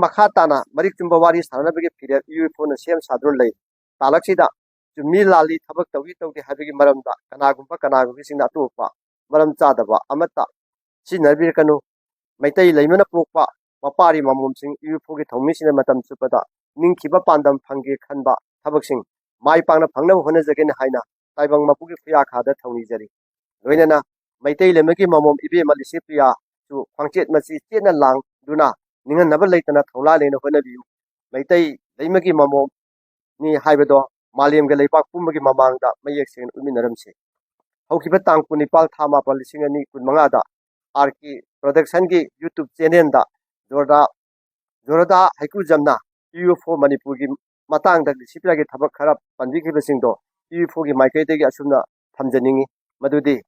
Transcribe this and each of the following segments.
Makhatana, Marik Tumbavari, Sanabiki period, you for the same Sadrun lay. Talaxida, to me lali, Tabak the Vito, the Having Maramda, Kanagumpa, Kanagu, Visina Tupa, Maram Zadava, Amata, Sinabirkano, Maitay Lamana Pupa, Papari Mamum Sing, you forget Homisin Matam Supada, Ninkiba Pandam Pangi Kanba, Tabaxing, my Panga Panga, Honas again Haina, Taibang Mapuki Fiaka, the Tonizeri. Venana, Maitay Lemaki Mamum, Ibi Malisipia, to Panchet Masi, Tina Lang, Duna. Ningan never late na thola lane of a view. Maitay, Lamaki Mamo, ni Hybado, Maliam Galepak, Pumaki Mamanga, Mayaxin, Uminaramse. Hokipatang Punipal Tama Palisingani Kunmangada, Arki, Productiongi, YouTube Chenenda, Zorada, Haikujamna, EU4 Manipuri, Matang, the Sipiraki Tabakara, Pandiki Besindo, EU4 Maikate Asuna, Tanzani, Madudi.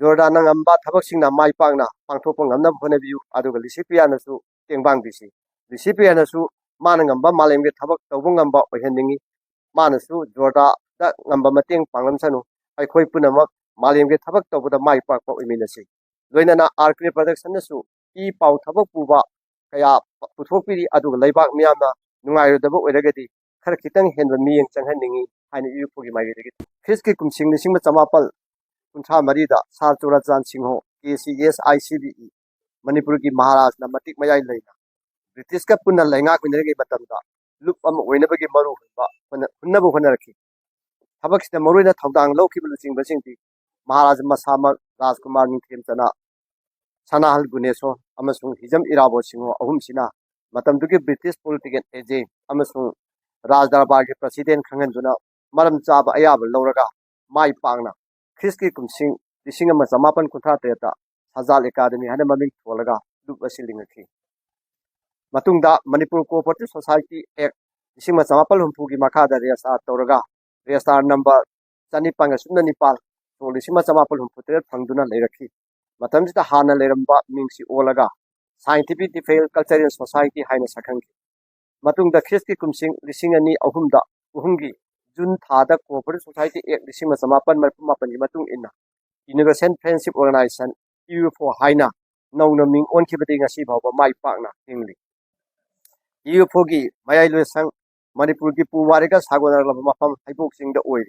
Jordan Amba Tabaxina, my pangna, Pantopong, and number view, Adu Lisipianasu, Tingbang DC. Lisipianasu, Manangamba, Malam get Tabak, the Wungamba, Hendingi, Manasu, Jorda, that number Mating Pangamsano, I quite Punama, Malam get Tabak over the my park of Iminasi. Luenana Arcre Production, E. Pau Tabakuba, Kaya, Putopi, Adu Labak Miana, Nungai the book with Regati, Karakitan Henry me and Chanhandingi, and you forgive my Kiski cum sing the Simba Kunta Marida, Sarturazan Singho, ACS ICBE, Manipurki Maharaj, Namatik Maya Lena. British Kapuna Langa Kunegi Batanda, look on Winabagi Maru, Nabu Honarki. Tabaks the Morina Tandang, low people sing Basinti, Maharaj Masama, Raskumar Kimtana, Sanahal Guneso, Amasung, Hizam Irabo Singo, Ahumsina, Matamduki British political AJ, Amasung, Razdarbagi President Kanganduna, Madam Zaba Ayab, Loraga, Mai Pangna. Kiski Kumsing, the singer Masamapan Kutateta, Hazal Academy, and a Mamik Tolaga, Luke Vasilingaki. Matunda, Manipur Cooperative Society Act, the singer Samapal Humpugi Makada, Riasa Toraga, Riastar number Sanipanga Sundanipal, so the Sima Samapal Humputer, Pangduna Leraki. Matamita Hana Leramba, Mingsi Olaga, Scientific Defale Cultural Society, Haina Sakanki. Matunda Kiski Kumsing, the singer Ni Ahumda, Uhungi. June Thada Cooperative Society Act, the Sima Samapan Marpumapan Matung Inna. Universal Friendship Organization, EU4 Haina, no naming on Kibating a Shiba, my partner, Hingley. EU4Gi, Maya Sang, Manipurgi Puwariga, Sagona Mapam, Hyboxing the oil.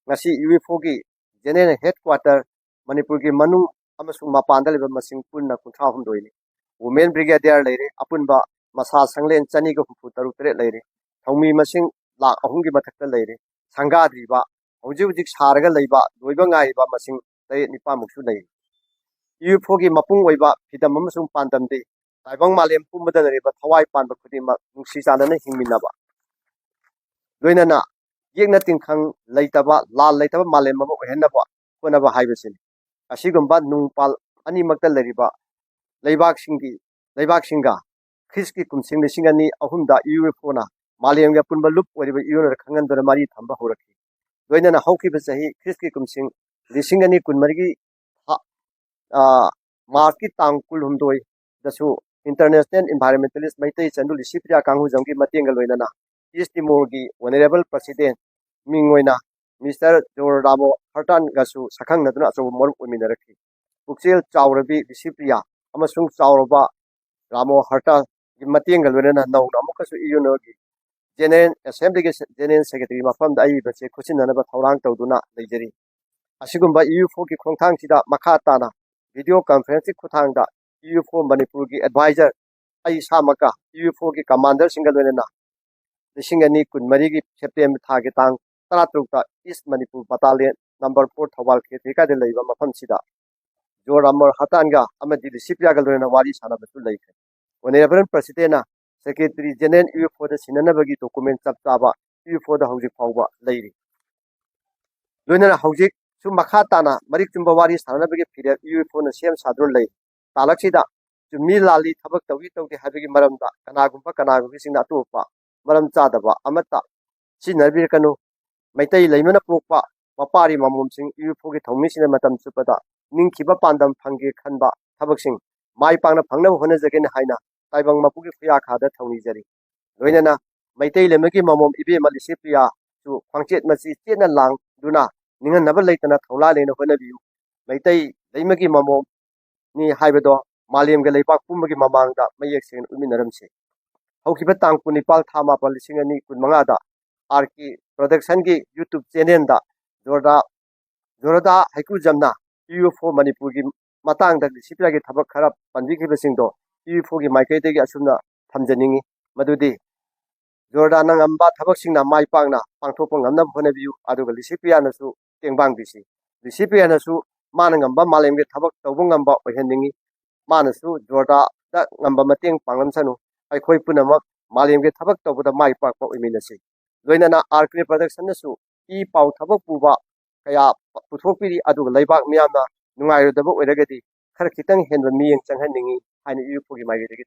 Nasi EU4Gi, General Headquarter, Manipurgi Manu, Amasuma Pandal, Masing Puna Kuntahum Doili. Women Brigadier Lady, Apunba, Masa Sanglen, Chanigo Putaru Lady, Tomi Masing. La Ahungi Mataka lady, Sangadriba, Ojudik Saraga Leba, Duibangaiba Masing, they Nipamusu lady. You forgive Mapung Weba, Pita Mamusum Pandam de, Taibang Malim Pumada River, Hawaii Panda Kudima, Nusisana Himinaba. Duinana, Ying nothing Kang, Laitaba, La Laitaba Malemaba, Henaba, Punaba Hibasin. A Shigumba Numpal, Animaka Leriba, Lebak Shingi, Lebak Shinga, Kiski cum sing the Singani, Ahunda, Uepona. Maliam Punba look wherever you are Kangan the Mari Tamba Horaki. When a hockey Besahi, Kiski cum sing, the Singani Kunmargi Market Tang Kulhundoi, the Su, International Environmentalist Maite Chandu, Sipria Kangu Zangi Matinga Luenana, East Timorgi, Honorable President Mingwena, Mr. Joramo, Hartan Gasu, Sakang Naduna, so more Uminaraki. Uxil Chaurabi, Sipria, Amasung Chauraba, Ramo Harta, Matinga Luena, no, Namokasu Ionogi. General Assembly General Secretary Mafam the Ibase, Kusin and about Horang Toduna, Legeri. Ashigumba EU4 Kontang Sida Makatana, video conference Kutanga, EU4 Manipurgi advisor, Aisamaka, EU4 commander Singalena. The Singani could Marigi September Targetang, Taratuka, East Manipur Battalion, number 4 Tawal Ketika de Leva Mafam Sida. Joramor Hatanga, Amadi Sipiagalena Wadi Sanabatu Lake. Whenever Presidena, Secretary General EU for the Sinanabagi document Sabtaba, EU for the Housing Power Lady. Luna Housing, Sumakatana, Marik Tumbavari, Sanabagi period, EU for the same Sadrun Lay. Talaxida, to Milali, Tabak the Vito, the Having Maranda, Kanagumpa Kanagu, Sinatupa, Maram Zadaba, Amata, Sinabirkano, Maitay Lamana Pupa, Papari Mamum Sing, EU for the Tomisin Matam Supada, Ninkiba Pandam Pangi Kanba, Tabaxing, my Panga Panga Honas again Haina. Taibang Mapuki Fiaka, the Tonizeri. Luenana, Maitay Lemaki Mamom, Ibi Malisipia, to Panchet Masi, Tina Lang, Duna, Ningan never late enough to lie in a point of view. Maitay Lemaki Mamom, Ni Hybado, Maliam Galepak, Pumaki Mamanga, Mayaxin, Uminaramse. ꯍꯧꯈꯤꯕ ꯇꯥꯡ 19 ꯊꯥ 9 2025ꯗ RK ꯄ꯭ꯔꯣꯗꯛꯁꯟꯒꯤ YouTube ꯆꯦꯅꯦꯜꯗ ꯖꯣꯔꯗꯥ ꯍꯩꯀꯨꯖꯝꯅ UFO ꯃꯅꯤꯄꯨꯔꯒꯤ matangda disiplinary thabak kharap panbikibasingdo UFO gi maikaidagi asumna thamjaningi madudi Jordan ngamba thabaksingna mai pangna pangthokpa ngamna honabiu aduga disiplinary nasu tengbang bisi disiplinary nasu mana ngamba malemge thabak tawbu ngamba ohenningi manasu Jordan da ngamba mateng pangamsanu aikhoi punamak malemge thabak tawbuda mai pakpa oiminasi loinana RK production nasu I pau thabak puba kaya puthokpiri aduga laibak miyamna nungairudaba oiragadi khara kitang henba miyeng changhanningi haina UFO gi maigedagi